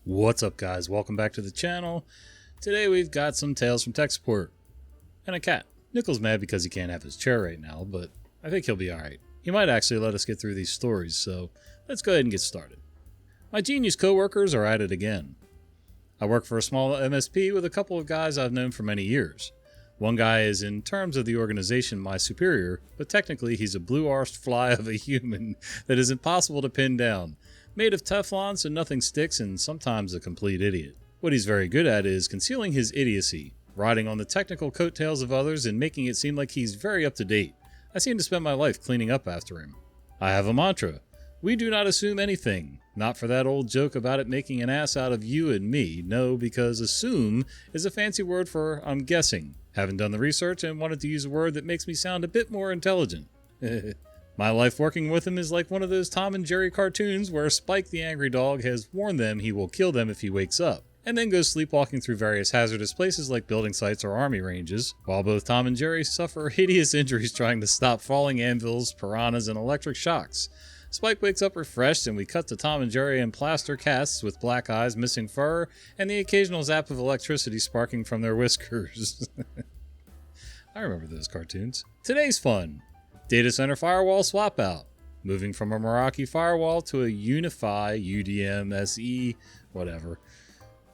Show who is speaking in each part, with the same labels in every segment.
Speaker 1: What's up, guys? Welcome back to the channel. Today we've got some Tales from Tech Support and a cat. Nickel's mad because he can't have his chair right now, but I think he'll be alright. He might actually let us get through these stories, so let's go ahead and get started. My genius coworkers are at it again. I work for a small MSP with a couple of guys I've known for many years. One guy is, in terms of the organization, my superior, but technically he's a blue-arsed fly of a human that is impossible to pin down. Made of Teflon so nothing sticks, and sometimes a complete idiot. What he's very good at is concealing his idiocy, riding on the technical coattails of others and making it seem like he's very up to date. I seem to spend my life cleaning up after him. I have a mantra. We do not assume anything. Not for that old joke about it making an ass out of you and me. No, because assume is a fancy word for I'm guessing. Haven't done the research and wanted to use a word that makes me sound a bit more intelligent. My life working with him is like one of those Tom and Jerry cartoons where Spike the angry dog has warned them he will kill them if he wakes up, and then goes sleepwalking through various hazardous places like building sites or army ranges, while both Tom and Jerry suffer hideous injuries trying to stop falling anvils, piranhas, and electric shocks. Spike wakes up refreshed, and we cut to Tom and Jerry in plaster casts with black eyes, missing fur, and the occasional zap of electricity sparking from their whiskers. I remember those cartoons. Today's fun. Data center firewall swap out. Moving from a Meraki firewall to a Unify, UDM, SE, whatever.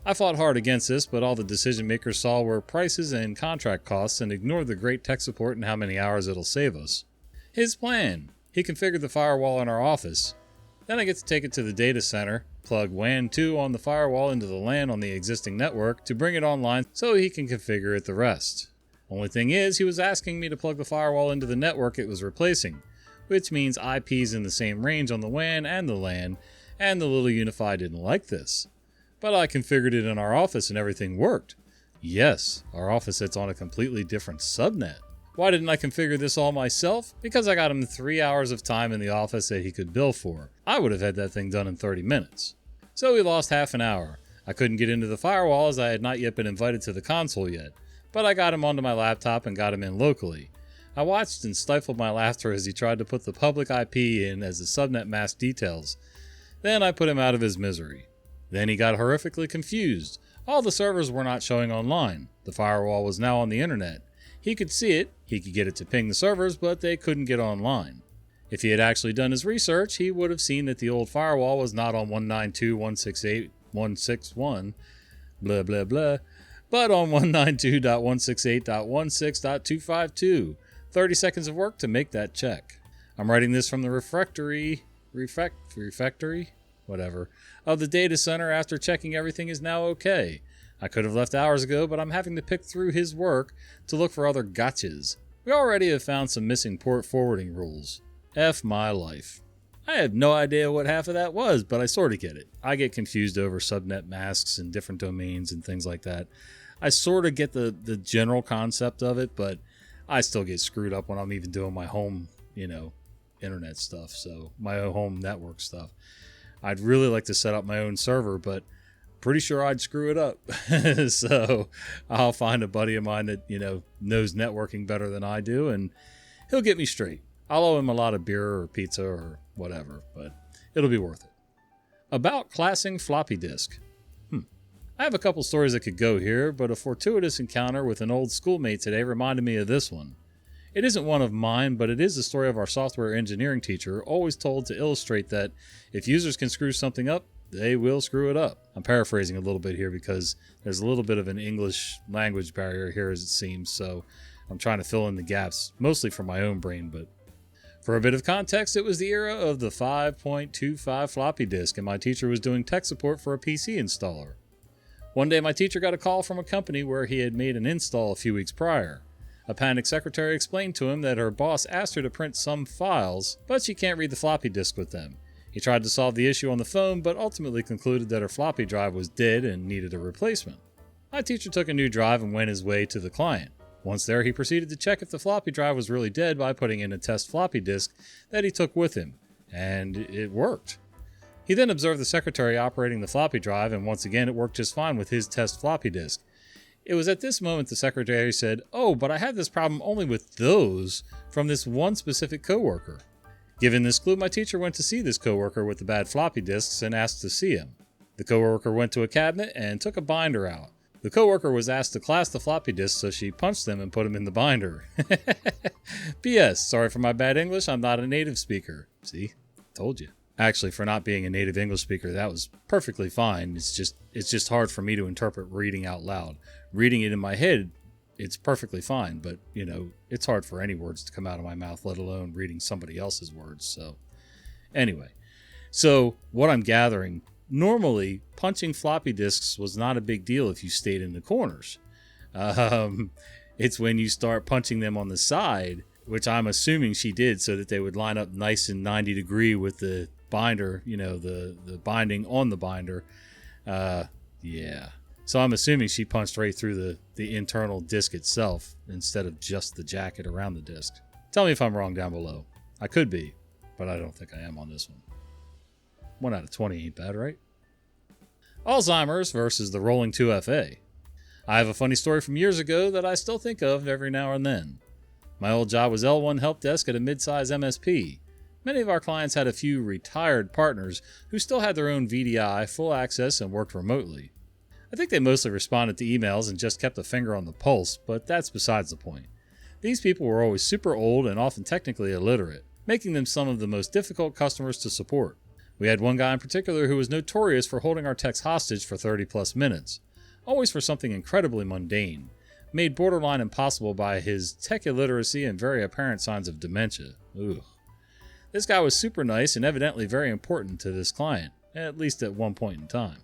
Speaker 1: I fought hard against this, but all the decision makers saw were prices and contract costs and ignored the great tech support and how many hours it'll save us. His plan. He configured the firewall in our office. Then I get to take it to the data center, plug WAN 2 on the firewall into the LAN on the existing network to bring it online so he can configure it the rest. Only thing is, he was asking me to plug the firewall into the network it was replacing, which means IPs in the same range on the WAN and the LAN, and the little Unify didn't like this. But I configured it in our office and everything worked. Yes, our office sits on a completely different subnet. Why didn't I configure this all myself? Because I got him 3 hours of time in the office that he could bill for. I would have had that thing done in 30 minutes. So we lost half an hour. I couldn't get into the firewall as I had not yet been invited to the console yet. But I got him onto my laptop and got him in locally. I watched and stifled my laughter as he tried to put the public IP in as the subnet mask details. Then I put him out of his misery. Then he got horrifically confused. All the servers were not showing online. The firewall was now on the internet. He could see it, he could get it to ping the servers, but they couldn't get online. If he had actually done his research, he would have seen that the old firewall was not on 192.168.161, blah blah blah, but on 192.168.16.252. 30 seconds of work to make that check. I'm writing this from the refectory, whatever, of the data center after checking everything is now okay. I could have left hours ago, but I'm having to pick through his work to look for other gotchas. We already have found some missing port forwarding rules. F my life. I have no idea what half of that was, but I sort of get it. I get confused over subnet masks and different domains and things like that. I sort of get the general concept of it, but I still get screwed up when I'm even doing my home, internet stuff, so my own home network stuff. I'd really like to set up my own server, but pretty sure I'd screw it up. So I'll find a buddy of mine that, knows networking better than I do, and he'll get me straight. I'll owe him a lot of beer or pizza or whatever, but it'll be worth it. About classing floppy disk. I have a couple stories that could go here, but a fortuitous encounter with an old schoolmate today reminded me of this one. It isn't one of mine, but it is the story of our software engineering teacher, always told to illustrate that if users can screw something up, they will screw it up. I'm paraphrasing a little bit here because there's a little bit of an English language barrier here as it seems, so I'm trying to fill in the gaps, mostly from my own brain, but for a bit of context, it was the era of the 5.25 floppy disk, and my teacher was doing tech support for a PC installer. One day my teacher got a call from a company where he had made an install a few weeks prior. A panicked secretary explained to him that her boss asked her to print some files, but she can't read the floppy disk with them. He tried to solve the issue on the phone, but ultimately concluded that her floppy drive was dead and needed a replacement. My teacher took a new drive and went his way to the client. Once there, he proceeded to check if the floppy drive was really dead by putting in a test floppy disk that he took with him, and it worked. He then observed the secretary operating the floppy drive, and once again it worked just fine with his test floppy disk. It was at this moment the secretary said, "Oh, but I had this problem only with those from this one specific coworker." Given this clue, my teacher went to see this coworker with the bad floppy disks and asked to see him. The coworker went to a cabinet and took a binder out. The coworker was asked to class the floppy disks, so she punched them and put them in the binder. P.S. Sorry for my bad English, I'm not a native speaker. See? Told you. Actually, for not being a native English speaker, that was perfectly fine. It's just hard for me to interpret reading out loud. Reading it in my head, it's perfectly fine, but, it's hard for any words to come out of my mouth, let alone reading somebody else's words. So, anyway. So, what I'm gathering, normally, punching floppy disks was not a big deal if you stayed in the corners. It's when you start punching them on the side, which I'm assuming she did so that they would line up nice and 90 degree with the binder, the binding on the binder. Yeah. So I'm assuming she punched right through the internal disc itself instead of just the jacket around the disc. Tell me if I'm wrong down below. I could be, but I don't think I am on this one. 1 out of 20 ain't bad, right? Alzheimer's versus the rolling 2FA. I have a funny story from years ago that I still think of every now and then. My old job was L1 help desk at a mid-size MSP. Many of our clients had a few retired partners who still had their own VDI, full access, and worked remotely. I think they mostly responded to emails and just kept a finger on the pulse, but that's besides the point. These people were always super old and often technically illiterate, making them some of the most difficult customers to support. We had one guy in particular who was notorious for holding our techs hostage for 30 plus minutes, always for something incredibly mundane, made borderline impossible by his tech illiteracy and very apparent signs of dementia. Ugh. This guy was super nice and evidently very important to this client, at least at one point in time.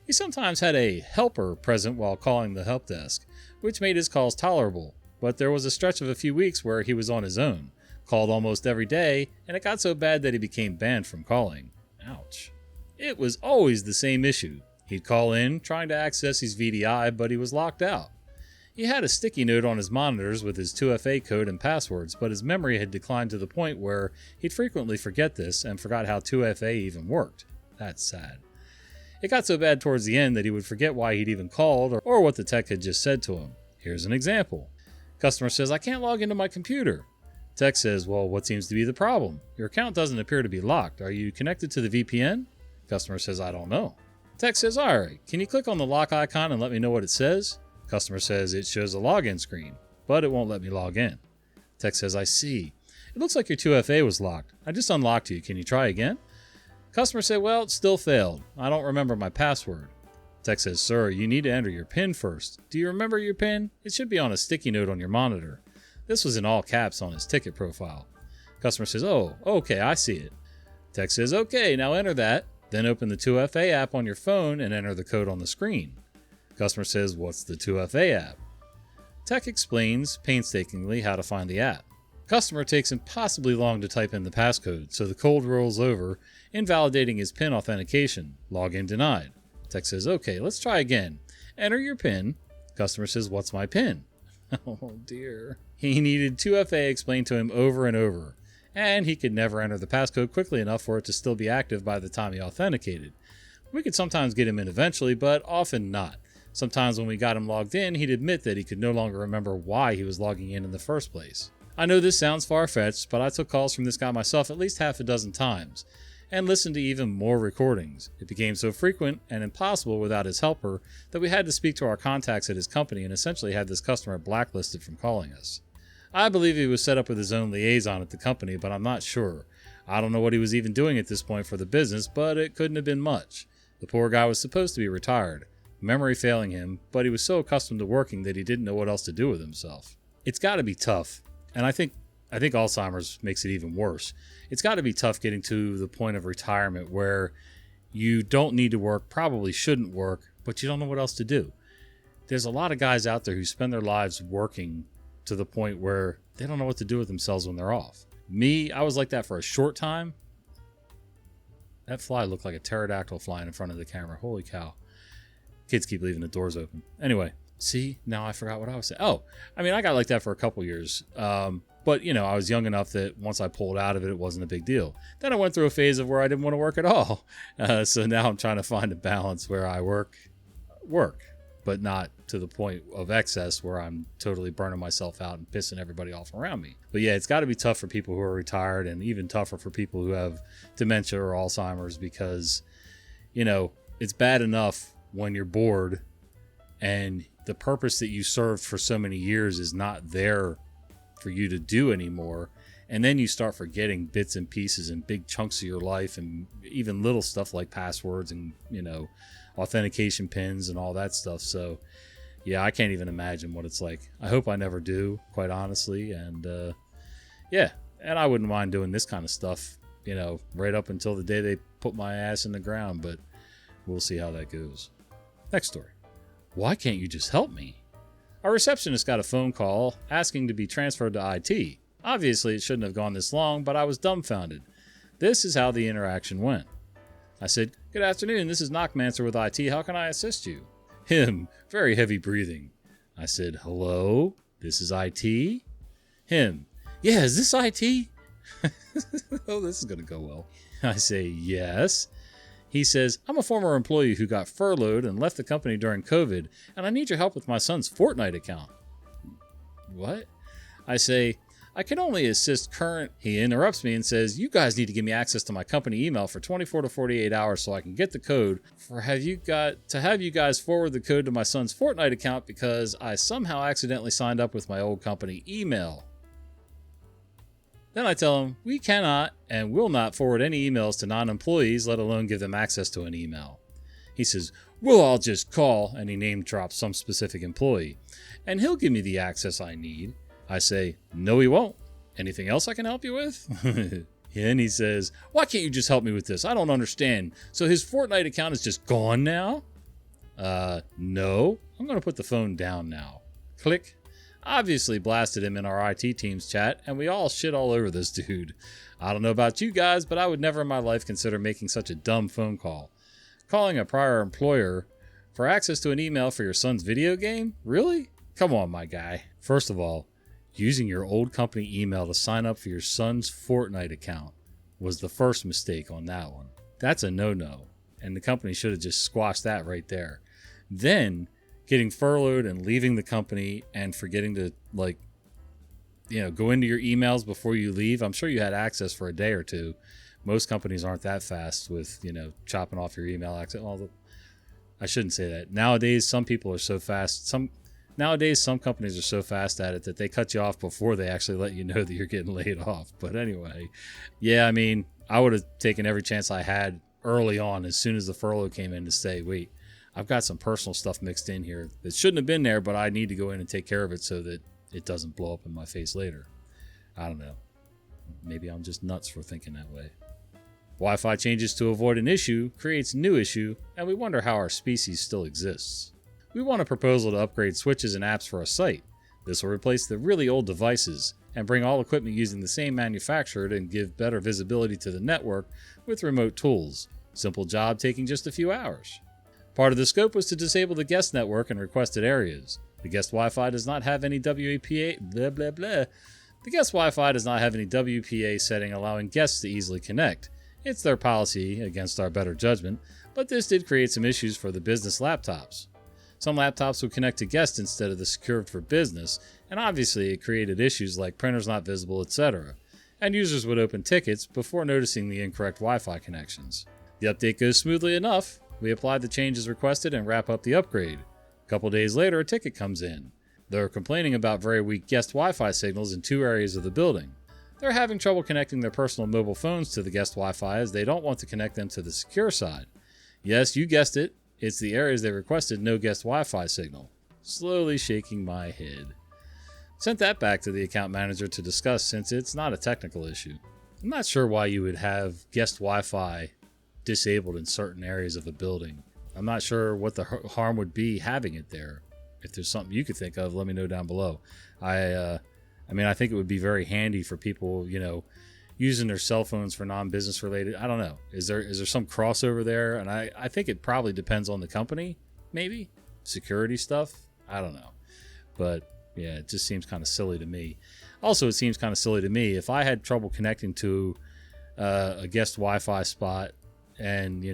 Speaker 1: He sometimes had a helper present while calling the help desk, which made his calls tolerable, but there was a stretch of a few weeks where he was on his own, called almost every day, and it got so bad that he became banned from calling. Ouch. It was always the same issue. He'd call in, trying to access his VDI, but he was locked out. He had a sticky note on his monitors with his 2FA code and passwords, but his memory had declined to the point where he'd frequently forget this and forgot how 2FA even worked. That's sad. It got so bad towards the end that he would forget why he'd even called or what the tech had just said to him. Here's an example. Customer says, "I can't log into my computer." Tech says, "Well, what seems to be the problem? Your account doesn't appear to be locked. Are you connected to the VPN?" Customer says, "I don't know." Tech says, "Alright, can you click on the lock icon and let me know what it says?" Customer says, "It shows a login screen, but it won't let me log in." Tech says, "I see. It looks like your 2FA was locked. I just unlocked you. Can you try again?" Customer said, "Well, it still failed. I don't remember my password." Tech says, "Sir, you need to enter your PIN first. Do you remember your PIN? It should be on a sticky note on your monitor." This was in all caps on his ticket profile. Customer says, "Oh, okay, I see it." Tech says, "Okay, now enter that. Then open the 2FA app on your phone and enter the code on the screen." Customer says, "What's the 2FA app?" Tech explains painstakingly how to find the app. Customer takes impossibly long to type in the passcode, so the code rolls over, invalidating his PIN authentication. Login denied. Tech says, "Okay, let's try again. Enter your PIN." Customer says, "What's my PIN?" Oh dear. He needed 2FA explained to him over and over, and he could never enter the passcode quickly enough for it to still be active by the time he authenticated. We could sometimes get him in eventually, but often not. Sometimes when we got him logged in, he'd admit that he could no longer remember why he was logging in the first place. I know this sounds far-fetched, but I took calls from this guy myself at least half a dozen times, and listened to even more recordings. It became so frequent and impossible without his helper that we had to speak to our contacts at his company and essentially had this customer blacklisted from calling us. I believe he was set up with his own liaison at the company, but I'm not sure. I don't know what he was even doing at this point for the business, but it couldn't have been much. The poor guy was supposed to be retired, memory failing him, but he was so accustomed to working that he didn't know what else to do with himself. It's got to be tough, and I think Alzheimer's makes it even worse. It's got to be tough getting to the point of retirement where you don't need to work, probably shouldn't work, but you don't know what else to do. There's a lot of guys out there who spend their lives working to the point where they don't know what to do with themselves when they're off. Me, I was like that for a short time. That fly looked like a pterodactyl flying in front of the camera. Holy cow. Kids keep leaving the doors open. Anyway, see, now I forgot what I was saying. Oh, I mean, I got like that for a couple years. But, I was young enough that once I pulled out of it, it wasn't a big deal. Then I went through a phase of where I didn't want to work at all. So now I'm trying to find a balance where I work, but not to the point of excess where I'm totally burning myself out and pissing everybody off around me. But yeah, it's got to be tough for people who are retired and even tougher for people who have dementia or Alzheimer's because, it's bad enough when you're bored and the purpose that you served for so many years is not there for you to do anymore. And then you start forgetting bits and pieces and big chunks of your life, and even little stuff like passwords and, authentication pins and all that stuff. So yeah, I can't even imagine what it's like. I hope I never do, quite honestly. And and I wouldn't mind doing this kind of stuff, right up until the day they put my ass in the ground, but we'll see how that goes. Next story. Why can't you just help me? Our receptionist got a phone call asking to be transferred to IT. Obviously, it shouldn't have gone this long, but I was dumbfounded. This is how the interaction went. I said, "Good afternoon, this is Knockmancer with IT. How can I assist you?" Him, very heavy breathing. I said, "Hello, this is IT?" Him, "Yeah, is this IT?" Oh, this is going to go well. I say, "Yes." He says, "I'm a former employee who got furloughed and left the company during COVID, and I need your help with my son's Fortnite account." What? I say, "I can only assist current..." He interrupts me and says, "You guys need to give me access to my company email for 24 to 48 hours so I can get the code have you guys forward the code to my son's Fortnite account because I somehow accidentally signed up with my old company email." Then I tell him we cannot and will not forward any emails to non-employees, let alone give them access to an email. He says, "Well, I'll just call," and he name drops some specific employee, "and he'll give me the access I need." I say, "No, he won't. Anything else I can help you with?" And he says, "Why can't you just help me with this? I don't understand. So his Fortnite account is just gone now?" No. I'm going to put the phone down now. Click. Obviously blasted him in our IT team's chat, and we all shit all over this dude. I don't know about you guys, but I would never in my life consider making such a dumb phone call. Calling a prior employer for access to an email for your son's video game? Really? Come on, my guy. First of all, using your old company email to sign up for your son's Fortnite account was the first mistake on that one. That's a no-no, and the company should have just squashed that right there. Then, getting furloughed and leaving the company and forgetting to, go into your emails before you leave. I'm sure you had access for a day or two. Most companies aren't that fast with, chopping off your email access. Well, I shouldn't say that. Nowadays, some people are so fast. Nowadays, some companies are so fast at it that they cut you off before they actually let you know that you're getting laid off. But anyway, yeah, I would have taken every chance I had early on as soon as the furlough came in to say, wait, I've got some personal stuff mixed in here that shouldn't have been there, but I need to go in and take care of it so that it doesn't blow up in my face later. I don't know. Maybe I'm just nuts for thinking that way. Wi-Fi changes to avoid an issue creates new issue, and we wonder how our species still exists. We want a proposal to upgrade switches and apps for a site. This will replace the really old devices and bring all equipment using the same manufacturer and give better visibility to the network with remote tools. Simple job taking just a few hours. Part of the scope was to disable the guest network in requested areas. The guest Wi-Fi does not have any WPA The guest Wi-Fi does not have any WPA setting allowing guests to easily connect. It's their policy, against our better judgment, but this did create some issues for the business laptops. Some laptops would connect to guests instead of the secured for business, and obviously it created issues like printers not visible, etc. And users would open tickets before noticing the incorrect Wi-Fi connections. The update goes smoothly enough. We apply the changes requested and wrap up the upgrade. A couple days later, a ticket comes in. They're complaining about very weak guest Wi-Fi signals in 2 areas of the building. They're having trouble connecting their personal mobile phones to the guest Wi-Fi as they don't want to connect them to the secure side. Yes, you guessed it. It's the areas they requested no guest Wi-Fi signal. Slowly shaking my head. Sent that back to the account manager to discuss since it's not a technical issue. I'm not sure why you would have guest Wi-Fi disabled in certain areas of a building. I'm not sure what the harm would be having it there. If there's something you could think of, let me know down below. I think it would be very handy for people, using their cell phones for non-business related. I don't know. Is there some crossover there? And I think it probably depends on the company, maybe. Security stuff? I don't know. But yeah, it just seems kind of silly to me. Also, it seems kind of silly to me if I had trouble connecting to a guest Wi-Fi spot. And,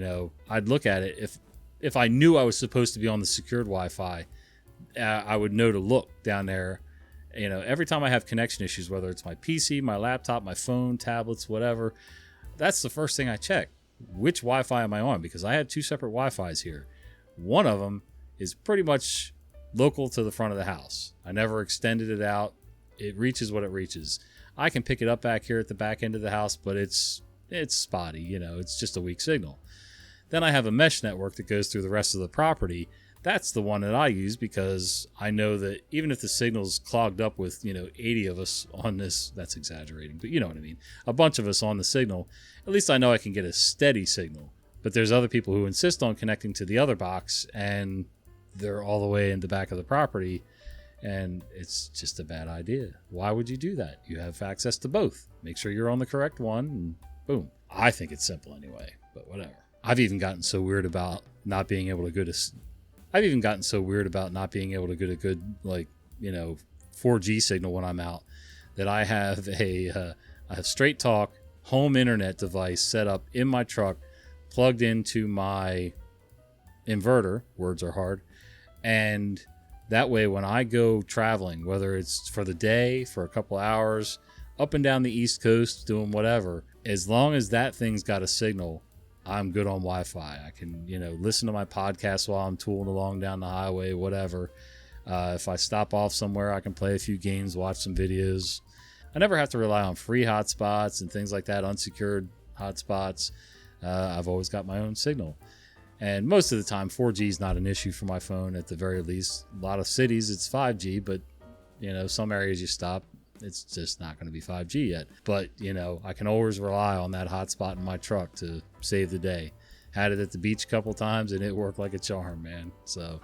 Speaker 1: I'd look at it. If I knew I was supposed to be on the secured Wi-Fi, I would know to look down there. Every time I have connection issues, whether it's my PC, my laptop, my phone, tablets, whatever, that's the first thing I check. which Wi-Fi am I on? Because I have 2 separate Wi-Fis here. One of them is pretty much local to the front of the house. I never extended it out. It reaches what it reaches. I can pick it up back here at the back end of the house, but it's spotty, you know, it's just a weak signal. Then I have a mesh network that goes through the rest of the property. That's the one that I use because I know that even if the signal's clogged up with, 80 of us on this, that's exaggerating, but you know what I mean, a bunch of us on the signal, at least I know I can get a steady signal. But there's other people who insist on connecting to the other box, and they're all the way in the back of the property, and it's just a bad idea. Why would you do that? You have access to both. Make sure you're on the correct one, and boom. I think it's simple anyway, but whatever. I've even gotten so weird about not being able to get a good, 4G signal when I'm out, that I have a straight talk home internet device set up in my truck, plugged into my inverter, words are hard, and that way when I go traveling, whether it's for the day, for a couple hours, up and down the East Coast, doing whatever, as long as that thing's got a signal, I'm good on Wi-Fi. I can, listen to my podcast while I'm tooling along down the highway, whatever. If I stop off somewhere, I can play a few games, watch some videos. I never have to rely on free hotspots and things like that, unsecured hotspots. I've always got my own signal. And most of the time, 4G is not an issue for my phone at the very least. A lot of cities, it's 5G, but, some areas you stop, it's just not going to be 5G yet. But, I can always rely on that hotspot in my truck to save the day. Had it at the beach a couple times, and it worked like a charm, man. So,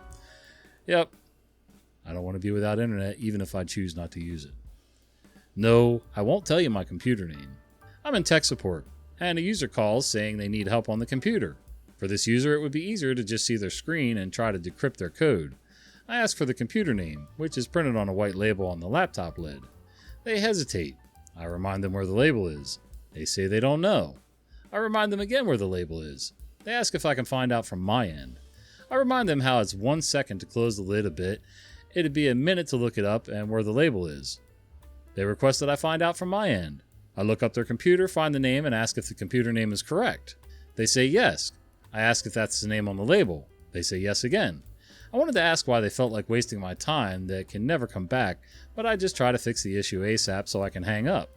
Speaker 1: yep. I don't want to be without internet, even if I choose not to use it. No, I won't tell you my computer name. I'm in tech support, and a user calls saying they need help on the computer. For this user, it would be easier to just see their screen and try to decrypt their code. I ask for the computer name, which is printed on a white label on the laptop lid. They hesitate. I remind them where the label is. They say they don't know. I remind them again where the label is. They ask if I can find out from my end. I remind them how it's 1 second to close the lid a bit. It'd be a minute to look it up and where the label is. They request that I find out from my end. I look up their computer, find the name, and ask if the computer name is correct. They say yes. I ask if that's the name on the label. They say yes again. I wanted to ask why they felt like wasting my time that can never come back, but I just try to fix the issue ASAP so I can hang up.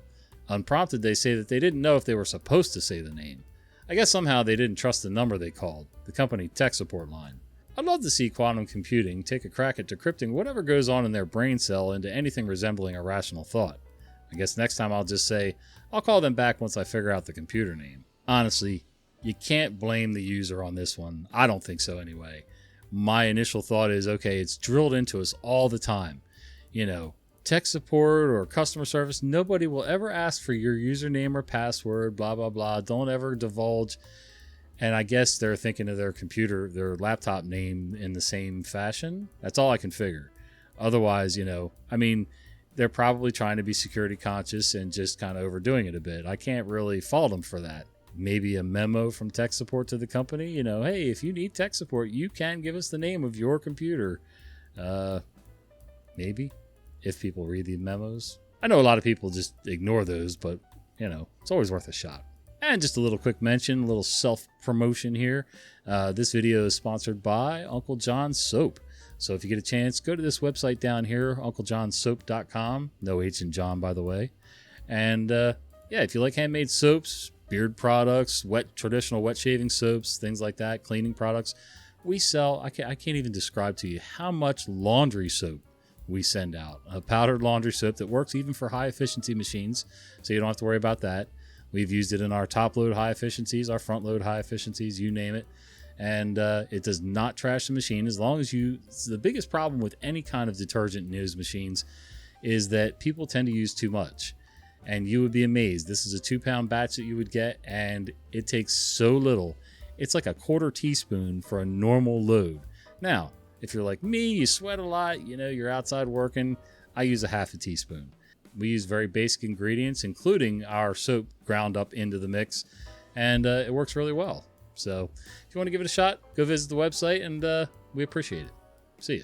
Speaker 1: Unprompted, they say that they didn't know if they were supposed to say the name. I guess somehow they didn't trust the number they called, the company tech support line. I'd love to see quantum computing take a crack at decrypting whatever goes on in their brain cell into anything resembling a rational thought. I guess next time I'll just say, I'll call them back once I figure out the computer name. Honestly, you can't blame the user on this one. I don't think so anyway. My initial thought is, okay, it's drilled into us all the time. Tech support or customer service, nobody will ever ask for your username or password, blah, blah, blah. Don't ever divulge. And I guess they're thinking of their computer, their laptop name in the same fashion. That's all I can figure. Otherwise, they're probably trying to be security conscious and just kind of overdoing it a bit. I can't really fault them for that. Maybe a memo from tech support to the company, hey, if you need tech support, you can give us the name of your computer. Maybe, if people read the memos. I know a lot of people just ignore those, but, it's always worth a shot. And just a little quick mention, a little self-promotion here. This video is sponsored by Uncle Jon Soap. So if you get a chance, go to this website down here, unclejohnsoap.com. No H in John, by the way. And, if you like handmade soaps, beard products, traditional wet shaving soaps, things like that, cleaning products. We sell, I can't even describe to you how much laundry soap we send out. A powdered laundry soap that works even for high efficiency machines, so you don't have to worry about that. We've used it in our top load high efficiencies, our front load high efficiencies, you name it. And it does not trash the machine as long as the biggest problem with any kind of detergent in those machines is that people tend to use too much. And you would be amazed. This is a 2-pound batch that you would get, and it takes so little. It's like a 1/4 teaspoon for a normal load. Now, if you're like me, you sweat a lot, you're outside working, I use a 1/2 teaspoon. We use very basic ingredients, including our soap ground up into the mix, and it works really well. So if you want to give it a shot, go visit the website, and we appreciate it. See ya.